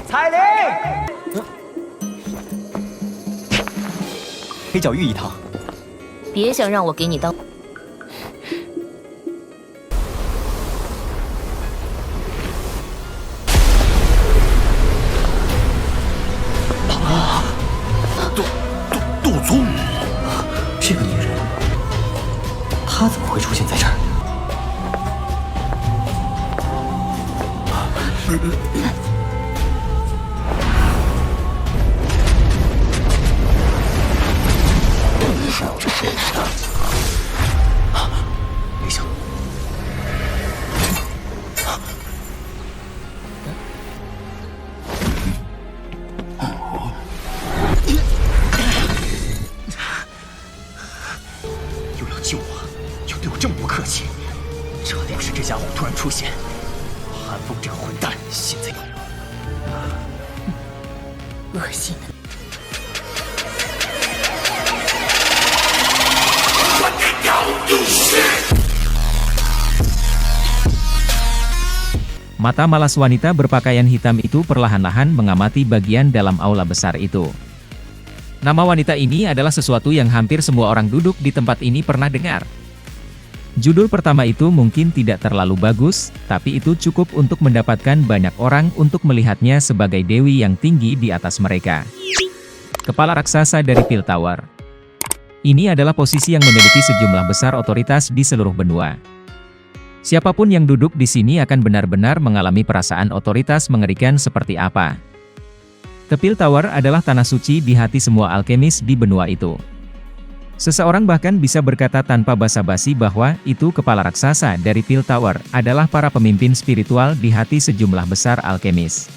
彩铃，黑角玉一趟。别想让我给你当。杜宗，这个女人，她怎么会出现在这儿？别想！又要救我，又对我这么不客气，这定是这家伙突然出现。韩风这个混蛋，现在恶心的。Mata malas wanita berpakaian hitam itu perlahan-lahan mengamati bagian dalam aula besar itu. Nama wanita ini adalah sesuatu yang hampir semua orang duduk di tempat ini pernah dengar. Judul pertama itu mungkin tidak terlalu bagus, tapi itu cukup untuk mendapatkan banyak orang untuk melihatnya sebagai dewi yang tinggi di atas mereka. Kepala raksasa dari Pil Tower. Ini adalah posisi yang memiliki sejumlah besar otoritas di seluruh benua. Siapapun yang duduk di sini akan benar-benar mengalami perasaan otoritas mengerikan seperti apa. The Pil Tower adalah tanah suci di hati semua alkemis di benua itu. Seseorang bahkan bisa berkata tanpa basa-basi bahwa itu kepala raksasa dari Pil Tower adalah para pemimpin spiritual di hati sejumlah besar alkemis.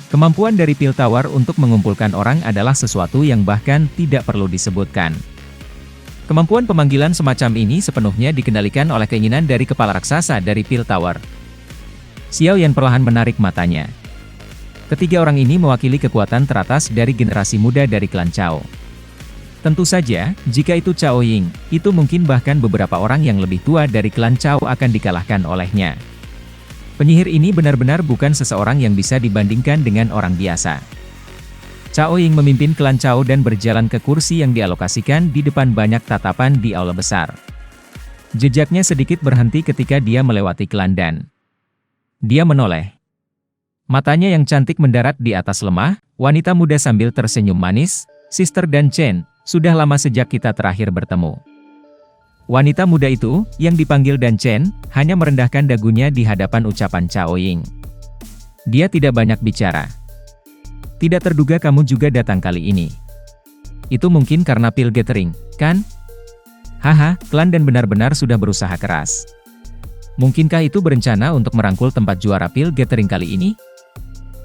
Kemampuan dari Pil Tower untuk mengumpulkan orang adalah sesuatu yang bahkan tidak perlu disebutkan. Kemampuan pemanggilan semacam ini sepenuhnya dikendalikan oleh keinginan dari kepala raksasa dari Pil Tower. Xiao Yan perlahan menarik matanya. Ketiga orang ini mewakili kekuatan teratas dari generasi muda dari klan Cao. Tentu saja, jika itu Cao Ying, itu mungkin bahkan beberapa orang yang lebih tua dari klan Cao akan dikalahkan olehnya. Penyihir ini benar-benar bukan seseorang yang bisa dibandingkan dengan orang biasa. Cao Ying memimpin klan Cao dan berjalan ke kursi yang dialokasikan di depan banyak tatapan di aula besar. Jejaknya sedikit berhenti ketika dia melewati klan Dan. Dia menoleh. Matanya yang cantik mendarat di atas lemah, wanita muda sambil tersenyum manis. Sister Dan Chen, sudah lama sejak kita terakhir bertemu. Wanita muda itu, yang dipanggil Dan Chen, hanya merendahkan dagunya di hadapan ucapan Cao Ying. Dia tidak banyak bicara. Tidak terduga kamu juga datang kali ini. Itu mungkin karena Pil Gathering, kan? Haha, klan Dan benar-benar sudah berusaha keras. Mungkinkah itu berencana untuk merangkul tempat juara Pil Gathering kali ini?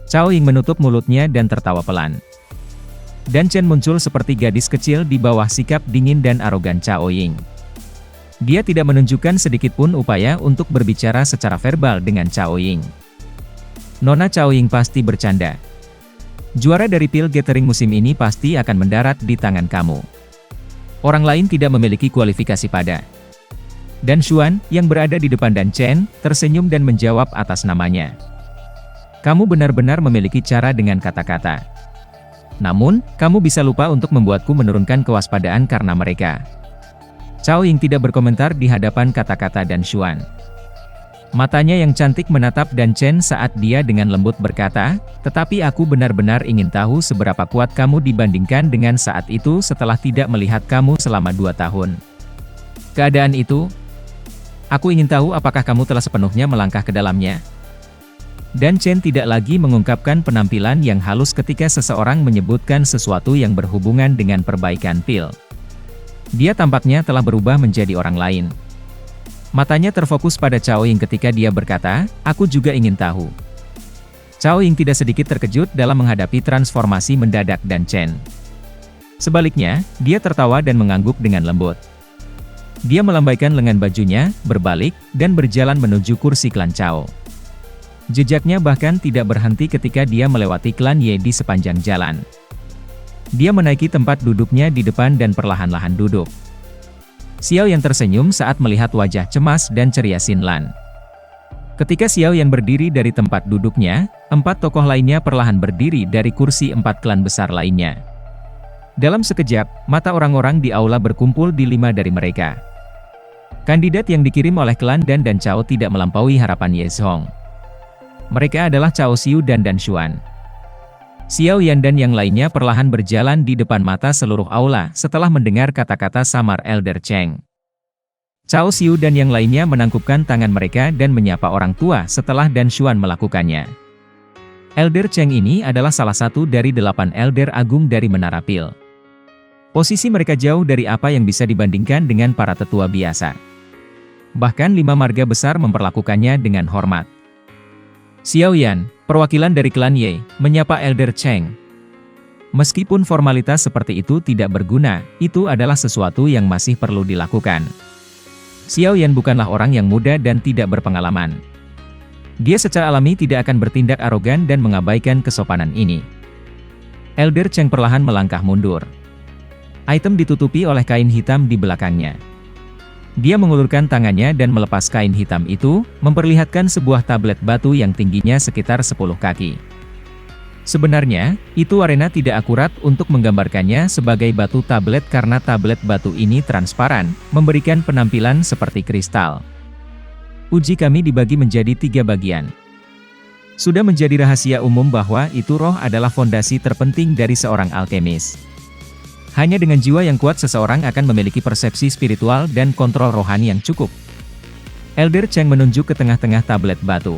Cao Ying menutup mulutnya dan tertawa pelan. Dan Chen muncul seperti gadis kecil di bawah sikap dingin dan arogan Cao Ying. Dia tidak menunjukkan sedikitpun upaya untuk berbicara secara verbal dengan Cao Ying. Nona Cao Ying pasti bercanda. Juara dari Pil Gathering musim ini pasti akan mendarat di tangan kamu. Orang lain tidak memiliki kualifikasi pada. Dan Xuan, yang berada di depan Dan Chen, tersenyum dan menjawab atas namanya. Kamu benar-benar memiliki cara dengan kata-kata. Namun, kamu bisa lupa untuk membuatku menurunkan kewaspadaan karena mereka. Cao Ying tidak berkomentar di hadapan kata-kata Dan Xuan. Matanya yang cantik menatap Dan Chen saat dia dengan lembut berkata, tetapi aku benar-benar ingin tahu seberapa kuat kamu dibandingkan dengan saat itu setelah tidak melihat kamu selama 2 tahun. Keadaan itu, aku ingin tahu apakah kamu telah sepenuhnya melangkah ke dalamnya. Dan Chen tidak lagi mengungkapkan penampilan yang halus ketika seseorang menyebutkan sesuatu yang berhubungan dengan perbaikan Pil. Dia tampaknya telah berubah menjadi orang lain. Matanya terfokus pada Cao Ying ketika dia berkata, aku juga ingin tahu. Cao Ying tidak sedikit terkejut dalam menghadapi transformasi mendadak Dan Chen. Sebaliknya, dia tertawa dan mengangguk dengan lembut. Dia melambaikan lengan bajunya, berbalik, dan berjalan menuju kursi klan Cao. Jejaknya bahkan tidak berhenti ketika dia melewati klan Ye di sepanjang jalan. Dia menaiki tempat duduknya di depan dan perlahan-lahan duduk. Xiao Yan tersenyum saat melihat wajah cemas dan ceria Xin Lan. Ketika Xiao Yan berdiri dari tempat duduknya, 4 tokoh lainnya perlahan berdiri dari kursi 4 klan besar lainnya. Dalam sekejap, mata orang-orang di aula berkumpul di 5 dari mereka. Kandidat yang dikirim oleh klan Dan Chao tidak melampaui harapan Ye Zhong. Mereka adalah Cao Xiu dan Dan Xuan. Xiao Yan dan yang lainnya perlahan berjalan di depan mata seluruh aula setelah mendengar kata-kata samar Elder Cheng. Cao Xiu dan yang lainnya menangkupkan tangan mereka dan menyapa orang tua setelah Dan Xuan melakukannya. Elder Cheng ini adalah salah satu dari 8 Elder Agung dari Menara Pil. Posisi mereka jauh dari apa yang bisa dibandingkan dengan para tetua biasa. Bahkan 5 marga besar memperlakukannya dengan hormat. Xiao Yan, perwakilan dari klan Ye, menyapa Elder Cheng. Meskipun formalitas seperti itu tidak berguna, itu adalah sesuatu yang masih perlu dilakukan. Xiao Yan bukanlah orang yang muda dan tidak berpengalaman. Dia secara alami tidak akan bertindak arogan dan mengabaikan kesopanan ini. Elder Cheng perlahan melangkah mundur. Item ditutupi oleh kain hitam di belakangnya. Dia mengulurkan tangannya dan melepas kain hitam itu, memperlihatkan sebuah tablet batu yang tingginya sekitar 10 kaki. Sebenarnya, itu arena tidak akurat untuk menggambarkannya sebagai batu tablet karena tablet batu ini transparan, memberikan penampilan seperti kristal. Uji kami dibagi menjadi 3 bagian. Sudah menjadi rahasia umum bahwa itu roh adalah fondasi terpenting dari seorang alkemis. Hanya dengan jiwa yang kuat seseorang akan memiliki persepsi spiritual dan kontrol rohani yang cukup. Elder Cheng menunjuk ke tengah-tengah tablet batu.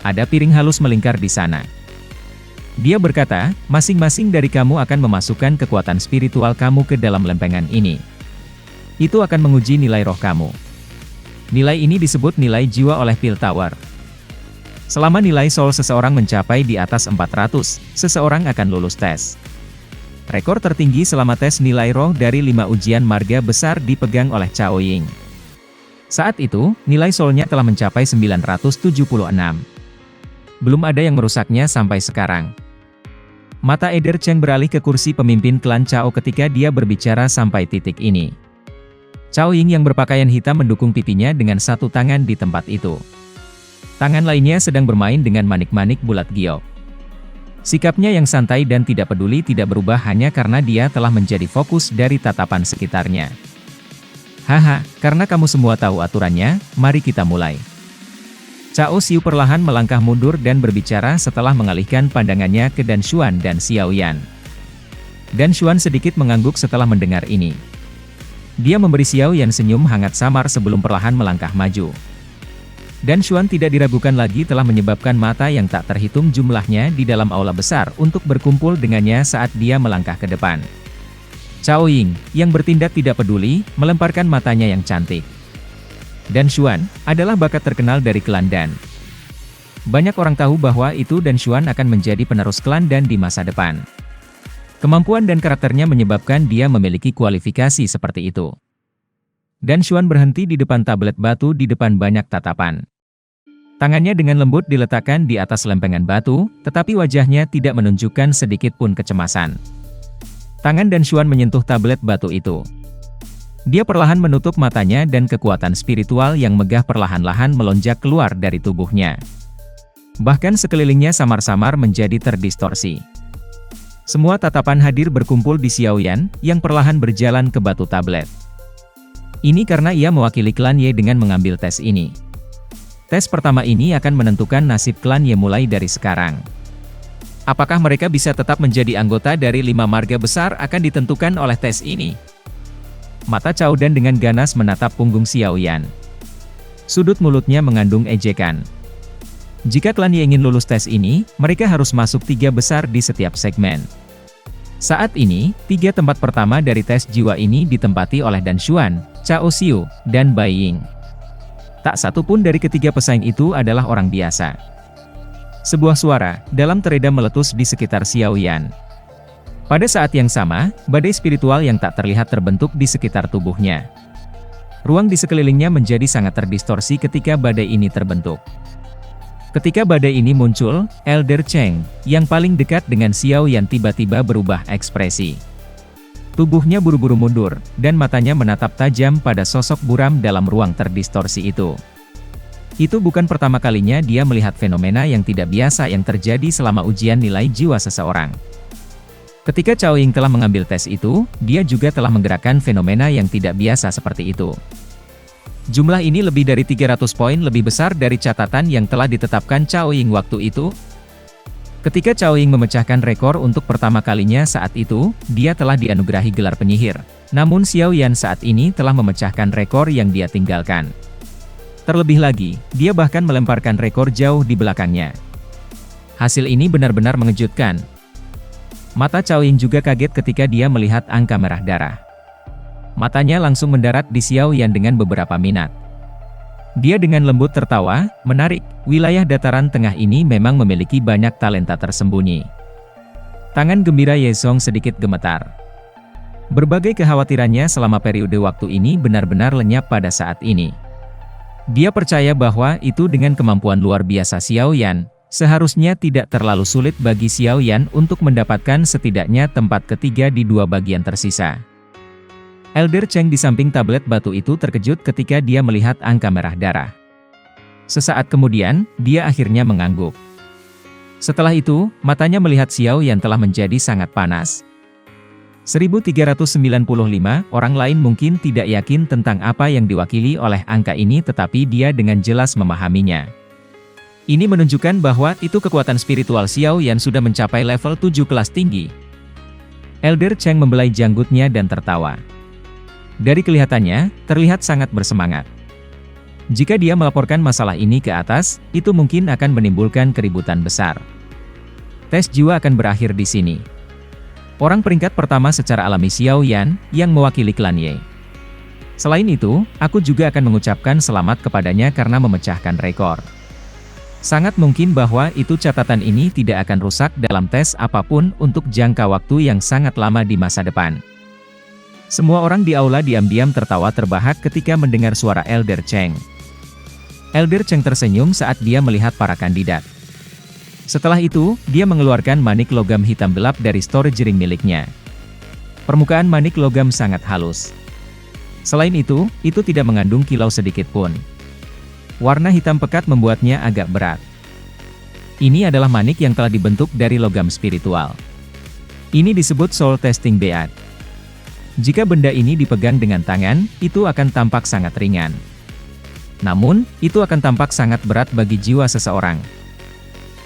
Ada piring halus melingkar di sana. Dia berkata, masing-masing dari kamu akan memasukkan kekuatan spiritual kamu ke dalam lempengan ini. Itu akan menguji nilai roh kamu. Nilai ini disebut nilai jiwa oleh Pil Tower. Selama nilai soul seseorang mencapai di atas 400, seseorang akan lulus tes. Rekor tertinggi selama tes nilai roh dari 5 ujian marga besar dipegang oleh Cao Ying. Saat itu, nilai soulnya telah mencapai 976. Belum ada yang merusaknya sampai sekarang. Mata Elder Cheng beralih ke kursi pemimpin klan Cao ketika dia berbicara sampai titik ini. Cao Ying yang berpakaian hitam mendukung pipinya dengan satu tangan di tempat itu. Tangan lainnya sedang bermain dengan manik-manik bulat giok. Sikapnya yang santai dan tidak peduli tidak berubah hanya karena dia telah menjadi fokus dari tatapan sekitarnya. Haha, karena kamu semua tahu aturannya, mari kita mulai. Cao Xiu perlahan melangkah mundur dan berbicara setelah mengalihkan pandangannya ke Dan Xuan dan Xiao Yan. Dan Xuan sedikit mengangguk setelah mendengar ini. Dia memberi Xiao Yan senyum hangat samar sebelum perlahan melangkah maju. Dan Xuan tidak diragukan lagi telah menyebabkan mata yang tak terhitung jumlahnya di dalam aula besar untuk berkumpul dengannya saat dia melangkah ke depan. Cao Ying, yang bertindak tidak peduli, melemparkan matanya yang cantik. Dan Xuan adalah bakat terkenal dari klan Dan. Banyak orang tahu bahwa itu Dan Xuan akan menjadi penerus klan Dan di masa depan. Kemampuan dan karakternya menyebabkan dia memiliki kualifikasi seperti itu. Dan Xuan berhenti di depan tablet batu di depan banyak tatapan. Tangannya dengan lembut diletakkan di atas lempengan batu, tetapi wajahnya tidak menunjukkan sedikit pun kecemasan. Tangan Dan Xuan menyentuh tablet batu itu. Dia perlahan menutup matanya dan kekuatan spiritual yang megah perlahan-lahan melonjak keluar dari tubuhnya. Bahkan sekelilingnya samar-samar menjadi terdistorsi. Semua tatapan hadir berkumpul di Xiao Yan, yang perlahan berjalan ke batu tablet. Ini karena ia mewakili klan Ye dengan mengambil tes ini. Tes pertama ini akan menentukan nasib klan Ye mulai dari sekarang. Apakah mereka bisa tetap menjadi anggota dari 5 marga besar akan ditentukan oleh tes ini. Mata Cao Dan dengan ganas menatap punggung Xiao Yan. Sudut mulutnya mengandung ejekan. Jika klan Ye ingin lulus tes ini, mereka harus masuk 3 besar di setiap segmen. Saat ini, 3 tempat pertama dari tes jiwa ini ditempati oleh Dan Xuan, Cao Xiu, dan Bai Ying. Tak satu pun dari ketiga pesaing itu adalah orang biasa. Sebuah suara dalam teredam meletus di sekitar Xiao Yan. Pada saat yang sama, badai spiritual yang tak terlihat terbentuk di sekitar tubuhnya. Ruang di sekelilingnya menjadi sangat terdistorsi ketika badai ini terbentuk. Ketika badai ini muncul, Elder Cheng, yang paling dekat dengan Xiao Yan tiba-tiba berubah ekspresi. Tubuhnya buru-buru mundur, dan matanya menatap tajam pada sosok buram dalam ruang terdistorsi itu. Itu bukan pertama kalinya dia melihat fenomena yang tidak biasa yang terjadi selama ujian nilai jiwa seseorang. Ketika Cao Ying telah mengambil tes itu, dia juga telah menggerakkan fenomena yang tidak biasa seperti itu. Jumlah ini lebih dari 300 poin lebih besar dari catatan yang telah ditetapkan Cao Ying waktu itu. Ketika Cao Ying memecahkan rekor untuk pertama kalinya saat itu, dia telah dianugerahi gelar penyihir. Namun Xiao Yan saat ini telah memecahkan rekor yang dia tinggalkan. Terlebih lagi, dia bahkan melemparkan rekor jauh di belakangnya. Hasil ini benar-benar mengejutkan. Mata Cao Ying juga kaget ketika dia melihat angka merah darah. Matanya langsung mendarat di Xiao Yan dengan beberapa minat. Dia dengan lembut tertawa, menarik, wilayah dataran tengah ini memang memiliki banyak talenta tersembunyi. Tangan gembira Ye Song sedikit gemetar. Berbagai kekhawatirannya selama periode waktu ini benar-benar lenyap pada saat ini. Dia percaya bahwa itu dengan kemampuan luar biasa Xiao Yan, seharusnya tidak terlalu sulit bagi Xiao Yan untuk mendapatkan setidaknya tempat ketiga di dua bagian tersisa. Elder Cheng di samping tablet batu itu terkejut ketika dia melihat angka merah darah. Sesaat kemudian, dia akhirnya mengangguk. Setelah itu, matanya melihat Xiao Yan telah menjadi sangat panas. 1395, orang lain mungkin tidak yakin tentang apa yang diwakili oleh angka ini tetapi dia dengan jelas memahaminya. Ini menunjukkan bahwa itu kekuatan spiritual Xiao Yan sudah mencapai level 7 kelas tinggi. Elder Cheng membelai janggutnya dan tertawa. Dari kelihatannya, terlihat sangat bersemangat. Jika dia melaporkan masalah ini ke atas, itu mungkin akan menimbulkan keributan besar. Tes jiwa akan berakhir di sini. Orang peringkat pertama secara alami Xiao Yan, yang mewakili klan Ye. Selain itu, aku juga akan mengucapkan selamat kepadanya karena memecahkan rekor. Sangat mungkin bahwa itu catatan ini tidak akan rusak dalam tes apapun untuk jangka waktu yang sangat lama di masa depan. Semua orang di aula diam-diam tertawa terbahak ketika mendengar suara Elder Cheng. Elder Cheng tersenyum saat dia melihat para kandidat. Setelah itu, dia mengeluarkan manik logam hitam gelap dari storage ring miliknya. Permukaan manik logam sangat halus. Selain itu tidak mengandung kilau sedikit pun. Warna hitam pekat membuatnya agak berat. Ini adalah manik yang telah dibentuk dari logam spiritual. Ini disebut Soul Testing Bead. Jika benda ini dipegang dengan tangan, itu akan tampak sangat ringan. Namun, itu akan tampak sangat berat bagi jiwa seseorang.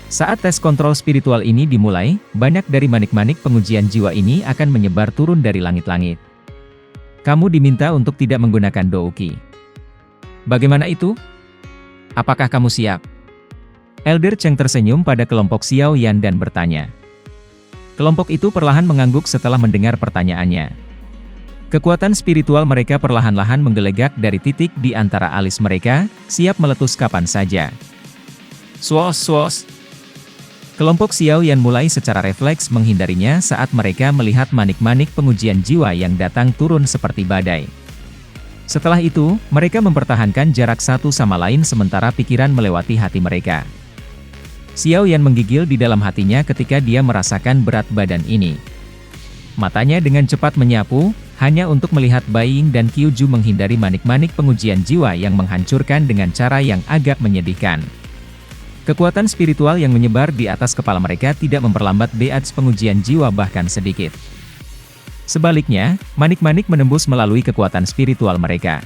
Saat tes kontrol spiritual ini dimulai, banyak dari manik-manik pengujian jiwa ini akan menyebar turun dari langit-langit. Kamu diminta untuk tidak menggunakan Douki. Bagaimana itu? Apakah kamu siap? Elder Cheng tersenyum pada kelompok Xiao Yan dan bertanya. Kelompok itu perlahan mengangguk setelah mendengar pertanyaannya. Kekuatan spiritual mereka perlahan-lahan menggelegak dari titik di antara alis mereka, siap meletus kapan saja. Swos. Kelompok Xiao Yan mulai secara refleks menghindarinya saat mereka melihat manik-manik pengujian jiwa yang datang turun seperti badai. Setelah itu, mereka mempertahankan jarak satu sama lain sementara pikiran melewati hati mereka. Xiao Yan menggigil di dalam hatinya ketika dia merasakan berat badan ini. Matanya dengan cepat menyapu, hanya untuk melihat Bai Ying dan Qiu Ju menghindari manik-manik pengujian jiwa yang menghancurkan dengan cara yang agak menyedihkan. Kekuatan spiritual yang menyebar di atas kepala mereka tidak memperlambat beats pengujian jiwa bahkan sedikit. Sebaliknya, manik-manik menembus melalui kekuatan spiritual mereka.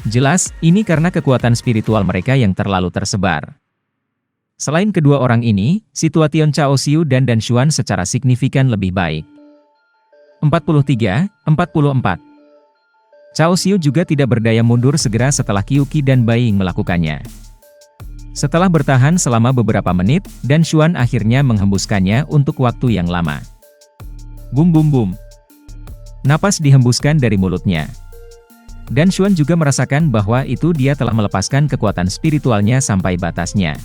Jelas, ini karena kekuatan spiritual mereka yang terlalu tersebar. Selain kedua orang ini, situasi Cao Xiu dan Dan Xuan secara signifikan lebih baik. 43, 44. Cao Xiu juga tidak berdaya mundur segera setelah Qiu Qi dan Bai Ying melakukannya. Setelah bertahan selama beberapa menit, Dan Xuan akhirnya menghembuskannya untuk waktu yang lama. Bum bum bum. Napas dihembuskan dari mulutnya. Dan Xuan juga merasakan bahwa itu dia telah melepaskan kekuatan spiritualnya sampai batasnya.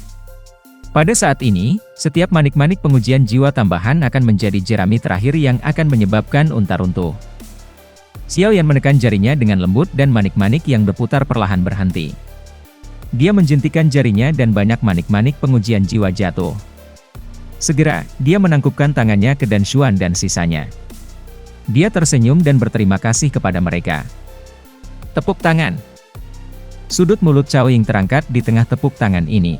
Pada saat ini, setiap manik-manik pengujian jiwa tambahan akan menjadi jerami terakhir yang akan menyebabkan unta runtuh. Xiao Yan menekan jarinya dengan lembut dan manik-manik yang berputar perlahan berhenti. Dia menjentikan jarinya dan banyak manik-manik pengujian jiwa jatuh. Segera, dia menangkupkan tangannya ke Dan Xuan dan sisanya. Dia tersenyum dan berterima kasih kepada mereka. Tepuk tangan. Sudut mulut Cao Ying terangkat di tengah tepuk tangan ini.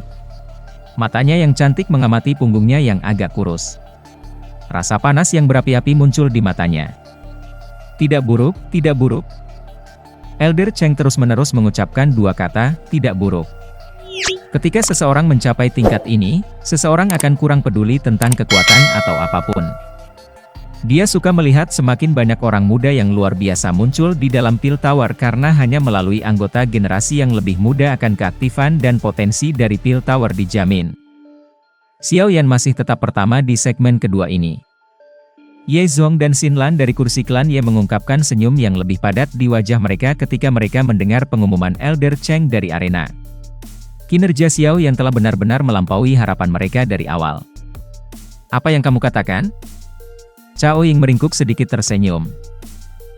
Matanya yang cantik mengamati punggungnya yang agak kurus. Rasa panas yang berapi-api muncul di matanya. Tidak buruk, tidak buruk. Elder Cheng terus-menerus mengucapkan dua kata, tidak buruk. Ketika seseorang mencapai tingkat ini, seseorang akan kurang peduli tentang kekuatan atau apapun. Dia suka melihat semakin banyak orang muda yang luar biasa muncul di dalam Pil Tower karena hanya melalui anggota generasi yang lebih muda akan keaktifan dan potensi dari Pil Tower dijamin. Xiao Yan masih tetap pertama di segmen kedua ini. Ye Zong dan Xin Lan dari kursi klan Ye mengungkapkan senyum yang lebih padat di wajah mereka ketika mereka mendengar pengumuman Elder Cheng dari arena. Kinerja Xiao Yan telah benar-benar melampaui harapan mereka dari awal. Apa yang kamu katakan? Cao Ying meringkuk sedikit tersenyum.